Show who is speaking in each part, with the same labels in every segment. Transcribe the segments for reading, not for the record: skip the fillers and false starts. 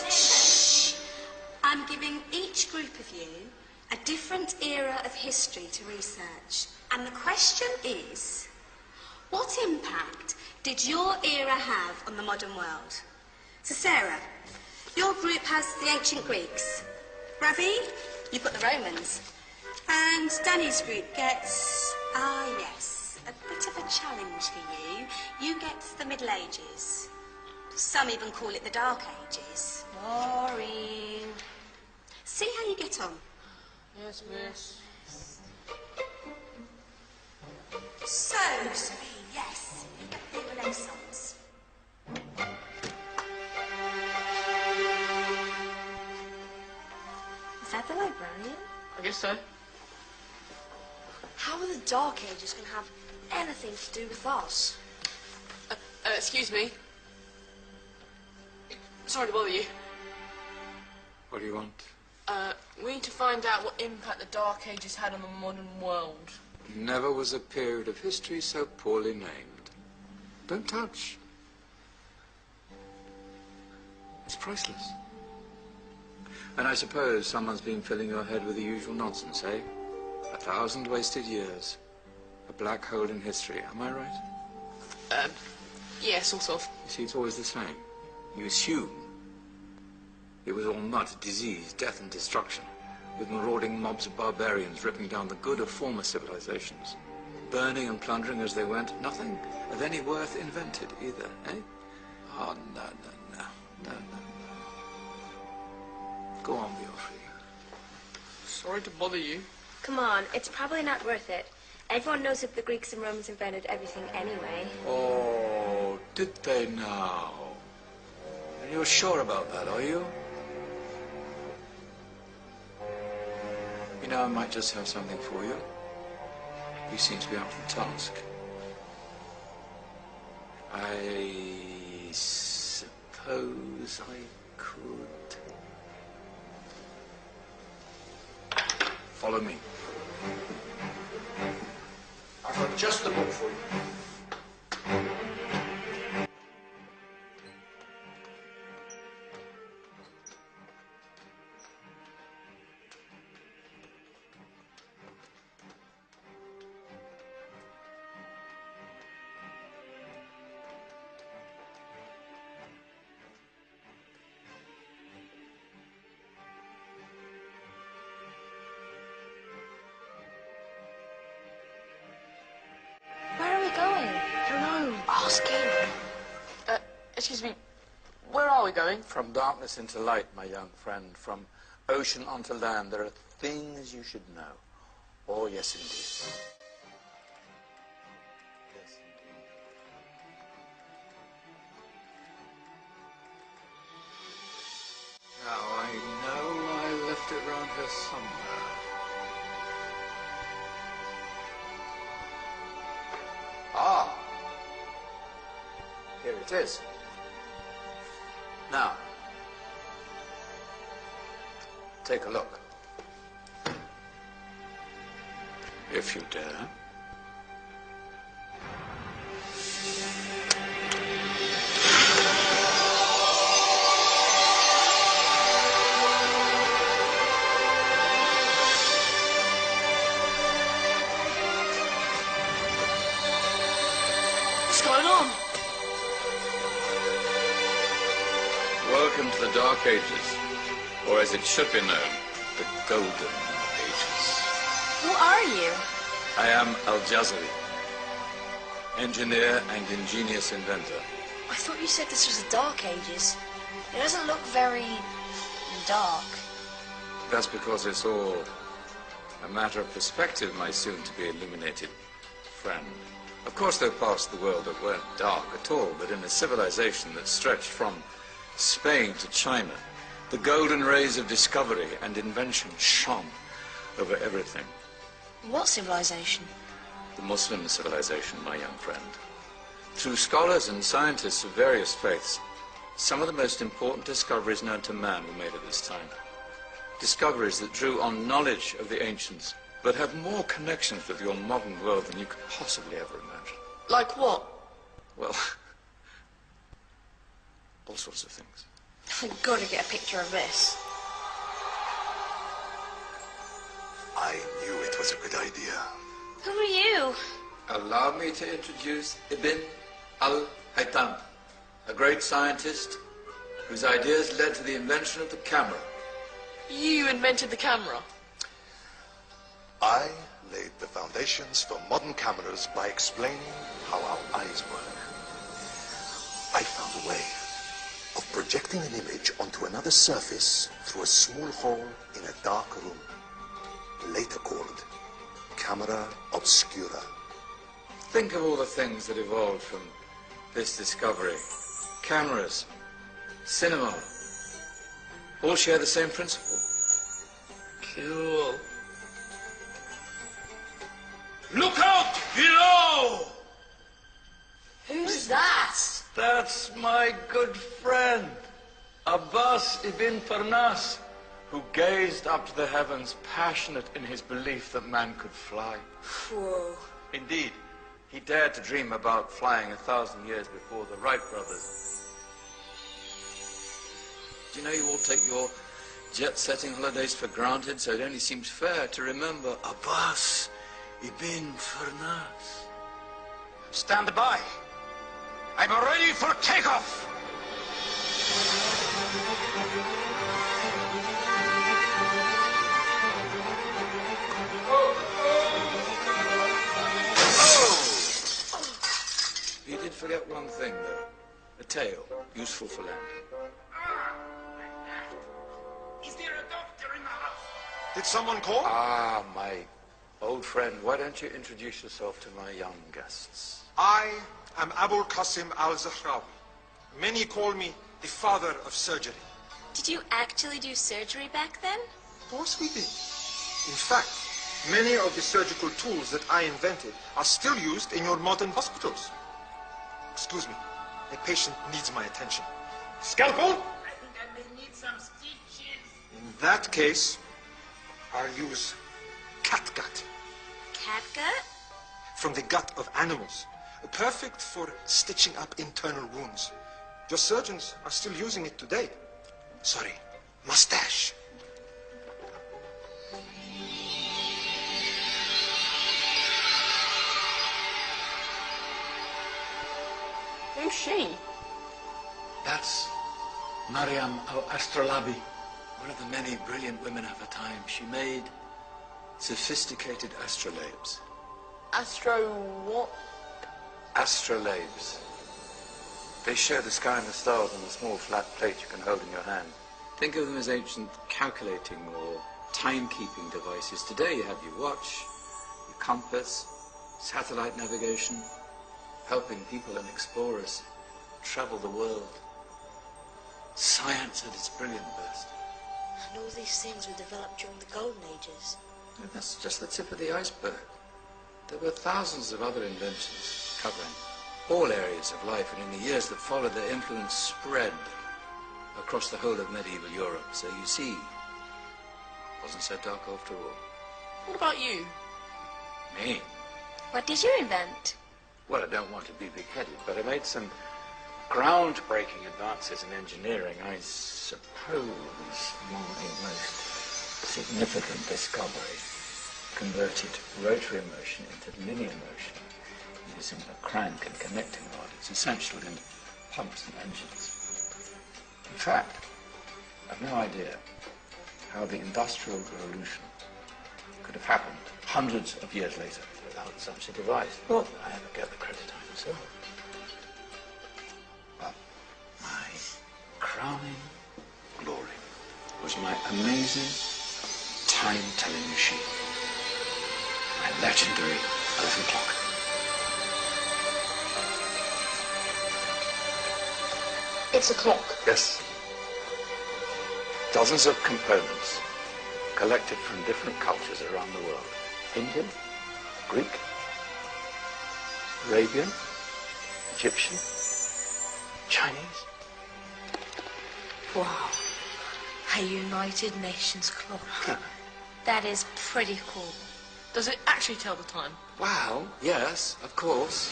Speaker 1: Shh. I'm giving each group of you a different era of history to research. And the question is, what impact did your era have on the modern world? So Sarah, your group has the ancient Greeks. Ravi, you've got the Romans. And Danny's group gets, yes, a bit of a challenge for you. You get the Middle Ages. Some even call it the Dark Ages. Boring. See how you get on.
Speaker 2: Yes, miss.
Speaker 1: So, Sabine, yes, you get the Renaissance.
Speaker 3: Is that the librarian?
Speaker 2: I guess so.
Speaker 3: How are the Dark Ages going to have anything to do with us?
Speaker 2: Excuse me. Sorry to bother you.
Speaker 4: What do you want?
Speaker 2: We need to find out what impact the Dark Ages had on the modern world.
Speaker 4: Never was a period of history so poorly named. Don't touch. It's priceless. And I suppose someone's been filling your head with the usual nonsense, eh? 1,000 wasted years. A black hole in history, am I right?
Speaker 2: Yeah, sort of.
Speaker 4: You see, it's always the same. You assume it was all mud, disease, death and destruction, with marauding mobs of barbarians ripping down the good of former civilizations, burning and plundering as they went. Nothing of any worth invented either, eh? Oh, no. Go on, Beorfrey.
Speaker 2: Sorry to bother you.
Speaker 3: Come on, it's probably not worth it. Everyone knows that the Greeks and Romans invented everything anyway.
Speaker 4: Oh, did they now? And you're sure about that, are you? You know, I might just have something for you. You seem to be up for the task. I suppose I could... Follow me. I've got just the book for you.
Speaker 2: Excuse me, where are we going?
Speaker 4: From darkness into light, my young friend. From ocean onto land, there are things you should know. Oh, yes, indeed. Yes, indeed. Now, I know I left it round here somewhere. Ah! Here it is. Now, take a look. If you dare.
Speaker 2: What's going on?
Speaker 4: Welcome to the Dark Ages, or as it should be known, the Golden Ages.
Speaker 3: Who are you?
Speaker 4: I am Al-Jazari, engineer and ingenious inventor.
Speaker 3: I thought you said this was the Dark Ages. It doesn't look very dark.
Speaker 4: That's because it's all a matter of perspective, my soon-to-be illuminated friend. Of course, there are parts of the world that weren't dark at all, but in a civilization that stretched from Spain to China, the golden rays of discovery and invention shone over everything.
Speaker 3: What civilization?
Speaker 4: The Muslim civilization, my young friend. Through scholars and scientists of various faiths, some of the most important discoveries known to man were made at this time. Discoveries that drew on knowledge of the ancients, but have more connections with your modern world than you could possibly ever imagine.
Speaker 2: Like what?
Speaker 4: Well, all sorts of things.
Speaker 3: I've got to get a picture of this.
Speaker 5: I knew it was a good idea.
Speaker 3: Who are you?
Speaker 4: Allow me to introduce Ibn al-Haytham, a great scientist whose ideas led to the invention of the camera.
Speaker 2: You invented the camera.
Speaker 5: I laid the foundations for modern cameras by explaining how our eyes work. I found a way of projecting an image onto another surface through a small hole in a dark room, later called camera obscura.
Speaker 4: Think of all the things that evolved from this discovery. Cameras, cinema, all share the same principle.
Speaker 2: Cool.
Speaker 6: Look out below!
Speaker 3: Who's that?
Speaker 6: That's my good friend, Abbas ibn Farnas,
Speaker 4: Who gazed up to the heavens, passionate in his belief that man could fly.
Speaker 3: Whoa.
Speaker 4: Indeed, he dared to dream about flying 1,000 years before the Wright brothers. Do you know you all take your jet-setting holidays for granted, so it only seems fair to remember Abbas ibn Farnas.
Speaker 6: stand by. I'm ready for takeoff.
Speaker 4: You did forget one thing, though. A tail, useful for landing.
Speaker 6: Is there a doctor in the house? Did someone call?
Speaker 4: Ah, my old friend, why don't you introduce yourself to my young guests?
Speaker 6: I am Abul Qasim al-Zahrawi. Many call me the father of surgery.
Speaker 3: Did you actually do surgery back then?
Speaker 6: Of course we did. In fact, many of the surgical tools that I invented are still used in your modern hospitals. Excuse me, a patient needs my attention. Scalpel?
Speaker 7: I think I may need some stitches.
Speaker 6: In that case, I'll use catgut
Speaker 3: Catgut?
Speaker 6: from the gut of animals. Perfect for stitching up internal wounds. Your surgeons are still using it today. Sorry, mustache.
Speaker 2: Who's she?
Speaker 4: That's Maryam al-Astrolabi, one of the many brilliant women of her time. She made sophisticated astrolabes.
Speaker 2: Astro what?
Speaker 4: Astrolabes. They show the sky and the stars on a small flat plate you can hold in your hand. Think of them as ancient calculating or timekeeping devices. Today you have your watch, your compass, satellite navigation, helping people and explorers travel the world. Science at its brilliant best.
Speaker 3: And all these things were developed during the Golden Ages.
Speaker 4: And that's just the tip of the iceberg. There were thousands of other inventions covering all areas of life, and in the years that followed, their influence spread across the whole of medieval Europe. So you see, it wasn't so dark after all.
Speaker 2: What about you?
Speaker 4: Me?
Speaker 3: What did you invent?
Speaker 4: Well, I don't want to be big-headed, but I made some groundbreaking advances in engineering. I suppose my most significant discovery converted rotary motion into linear motion using a crank and connecting rod. It's essential in pumps and engines. In fact, I've no idea how the Industrial Revolution could have happened hundreds of years later without such a device. Not that I ever get the credit I deserve. But my crowning glory was my amazing time-telling machine. My legendary elephant clock.
Speaker 2: It's a clock.
Speaker 4: Yes. Dozens of components collected from different cultures around the world. Indian, Greek, Arabian, Egyptian, Chinese.
Speaker 3: Wow. A United Nations clock. That is pretty cool.
Speaker 2: Does it actually tell the time?
Speaker 4: Wow, yes, of course.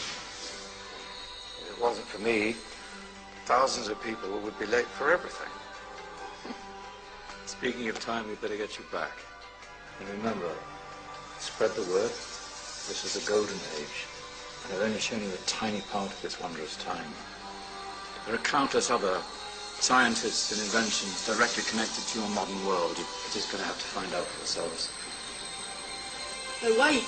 Speaker 4: If it wasn't for me, thousands of people would be late for everything. Speaking of time, we better get you back. And remember, spread the word. This is the golden age. And I've only shown you a tiny part of this wondrous time. There are countless other scientists and inventions directly connected to your modern world. You're just going to have to find out for yourselves.
Speaker 2: No, wait.